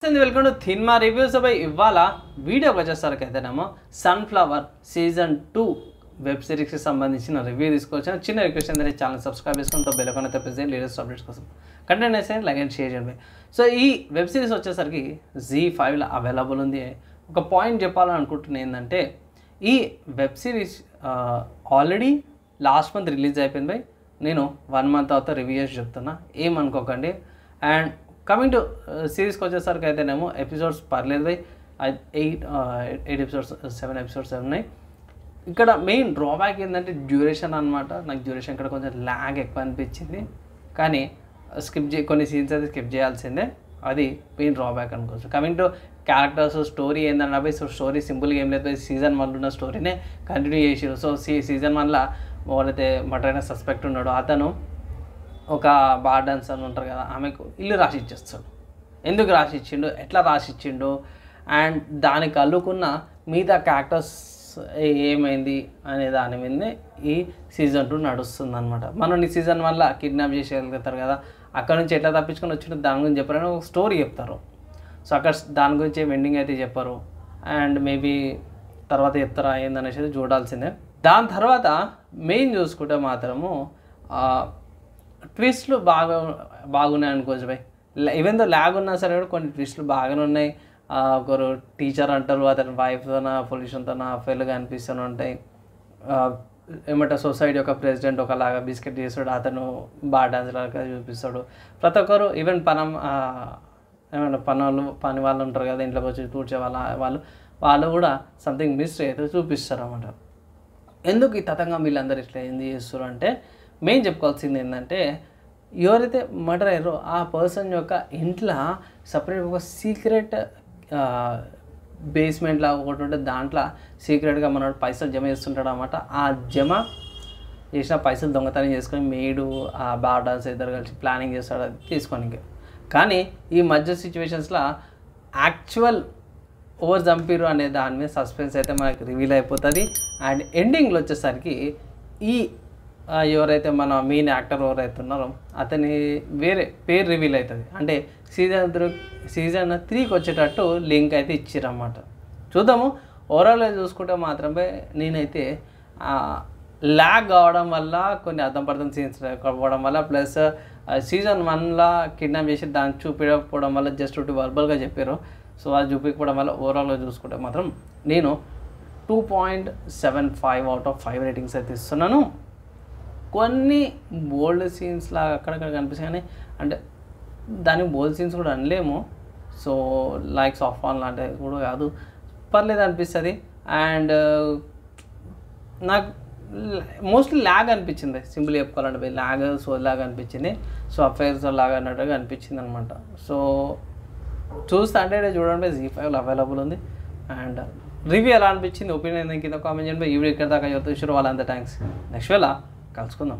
Welcome to cinema reviews by ఇవాళ వీడియోకి వచ్చేసరికి అయితేనేమో సన్ఫ్లవర్ సీజన్ 2 వెబ్ సిరీస్కి సంబంధించిన రివ్యూ తీసుకొచ్చిన చిన్న రిక్వెస్ట్ ఏంటంటే ఛానల్ సబ్స్క్రైబ్ చేసుకుని బెల్ ఐకాన్ ప్రెస్ చేయండి లేటెస్ట్ అప్డేట్స్ కోసం కంటెంట్ అయితే లైక్ అండ్ షేర్ చేయండి. సో ఈ వెబ్ సిరీస్ వచ్చేసరికి ZEE5లో అవైలబుల్ ఉంది. ఒక పాయింట్ చెప్పాలని అనుకుంటున్నాను ఏంటంటే ఈ web series already last month release అయిపోయింది. నేను 1 మంత్ తర్వాత రివ్యూ చేసి చెప్తున్నా, ఏమనుకోకండి. అండ్ కమింగ్ టు సిరీస్కి వచ్చేసరికి అయితేనేమో ఎపిసోడ్స్ పర్లేదు బై 8 ఎపిసోడ్స్ 7 ఎపిసోడ్స్ ఉన్నాయి. ఇక్కడ మెయిన్ డ్రాబ్యాక్ ఏంటంటే డ్యూరేషన్ అనమాట. నాకు డ్యూరేషన్ ఇక్కడ కొంచెం ల్యాగ్ ఎక్కువ అనిపించింది, కానీ కొన్ని సీన్స్ అయితే స్కిప్ చేయాల్సిందే, అది మెయిన్ డ్రాబ్యాక్ అనుకోవచ్చు. కమింగ్ టు క్యారెక్టర్స్ స్టోరీ ఏంటన్నా బై, సో స్టోరీ సింపుల్గా ఏం లేదు, సీజన్ 1 ఉన్న స్టోరీనే కంటిన్యూ చేసారు. సో సీజన్ 1లో ఎవరైతే మటరైన సస్పెక్ట్ ఉన్నాడో అతను ఒక బార్ డాన్సర్ అని ఉంటారు కదా, ఆమెకు ఇల్లు రాసి ఇచ్చేస్తాడు. ఎందుకు రాసి ఇచ్చిండు, ఎట్లా రాసి ఇచ్చిండు, అండ్ దానికి అల్లుకున్న మిగతా క్యారెక్టర్స్ ఏమైంది అనే దాని మీదనే ఈ సీజన్ 2 నడుస్తుంది అనమాట. మనం ఈ సీజన్ 1లో కిడ్నాప్ చేసి వెళ్తారు కదా, అక్కడ నుంచి ఎట్లా తప్పించుకొని వచ్చిందో దాని గురించి చెప్పారని ఒక స్టోరీ చెప్తారు. సో అక్కడ దాని గురించి ఎండింగ్ అయితే చెప్పారు, అండ్ మేబీ తర్వాత చెప్తారా ఏందనేసి చూడాల్సిందే. దాని తర్వాత మెయిన్ చూసుకుంటే మాత్రము ట్విస్ట్లు బాగున్నాయి అనుకోవచ్చు బై. ఈవెన్ దో ల్యాగ్ ఉన్నా సరే కూడా కొన్ని ట్విస్ట్లు బాగానే ఉన్నాయి. ఒకరు టీచర్ అంటారు, అతని వైఫ్తోన పొల్యూషన్తోన అఫైర్లుగా అనిపిస్తూనే ఉంటాయి. ఏమంటారు సొసైటీ యొక్క ప్రెసిడెంట్ ఒకలాగా బిస్కెట్ చేస్తాడు, అతను బార్ డాన్స్ లాగా చూపిస్తాడు. ప్రతి ఒక్కరు ఈవెన్ ఏమన్నా పని వాళ్ళు ఉంటారు కదా, ఇంట్లోకి వచ్చి కూర్చే వాళ్ళు కూడా సంథింగ్ మిస్ అయితే చూపిస్తారు అన్నమాట. ఎందుకు ఈ తతంగా వీళ్ళందరూ ఇట్లా ఏంది చేస్తారు అంటే మెయిన్ చెప్పుకోవాల్సింది ఏంటంటే ఎవరైతే మర్డర్ అయ్యారో ఆ పర్సన్ యొక్క ఇంట్లో సపరేట్ ఒక సీక్రెట్ బేస్మెంట్ లాగా ఒకటి ఉంటే దాంట్లో సీక్రెట్గా మనోడు పైసలు జమ చేస్తుంటాడు అన్నమాట. ఆ జమ చేసిన పైసలు దొంగతనం చేసుకొని మేడు ఆ బార్ డాన్స్ ఇద్దరు కలిసి ప్లానింగ్ చేస్తాడు అది తీసుకోనికి. కానీ ఈ మధ్య సిచ్యువేషన్స్లో యాక్చువల్ ఓవర్ జంపిరు అనే దాని మీద సస్పెన్స్ అయితే మనకి రివీల్ అయిపోతుంది. అండ్ ఎండింగ్లో వచ్చేసరికి ఈ ఎవరైతే మన మెయిన్ యాక్టర్ ఎవరైతే ఉన్నారో అతని వేరే పేరు రివీల్ అవుతుంది. అంటే సీజన్ 3కి వచ్చేటట్టు లింక్ అయితే ఇచ్చిరన్నమాట. చూద్దాము. ఓవరాల్గా చూసుకుంటే మాత్రమే నేనైతే ల్యాగ్ కావడం వల్ల కొన్ని అర్థం సీన్స్ అవ్వడం వల్ల ప్లస్ సీజన్ 1లో కిడ్నాప్ చేసి దాన్ని చూపించకపోవడం వల్ల జస్ట్ వర్బల్గా చెప్పారు. సో అది చూపించకపోవడం వల్ల ఓవరాల్గా చూసుకుంటే మాత్రం నేను 2.75 అవుట్ ఆఫ్ 5 రేటింగ్స్ అయితే ఇస్తున్నాను. కొన్ని బోల్డ్ సీన్స్ లాగా అక్కడక్కడ కనిపిస్తాయి, కానీ అంటే దానికి బోల్డ్ సీన్స్ కూడా అనలేము. సో లైక్ సాఫ్ట్ ఆన్ లాంటివి కూడా కాదు, పర్లేదు అనిపిస్తుంది. అండ్ నాకు మోస్ట్లీ ల్యాగ్ అనిపించింది, సింపుల్ చెప్పుకోవాలంటే ల్యాగ్ లాగా అనిపించింది. సో అఫైర్స్ లాగా అన్నట్టుగా అనిపించింది అనమాట. సో చూస్తే అంటే చూడండి ZEE5లో అవైలబుల్ ఉంది. అండ్ రివ్యూ ఎలా అనిపించింది, ఒపీనియన్ కింద కామెంట్ చేయండి. ఈ వీడియో ఇక్కడ దాకా చూసారు వాళ్ళంతా థ్యాంక్స్. నెక్స్ట్ వేళ కలుసుకుందాం.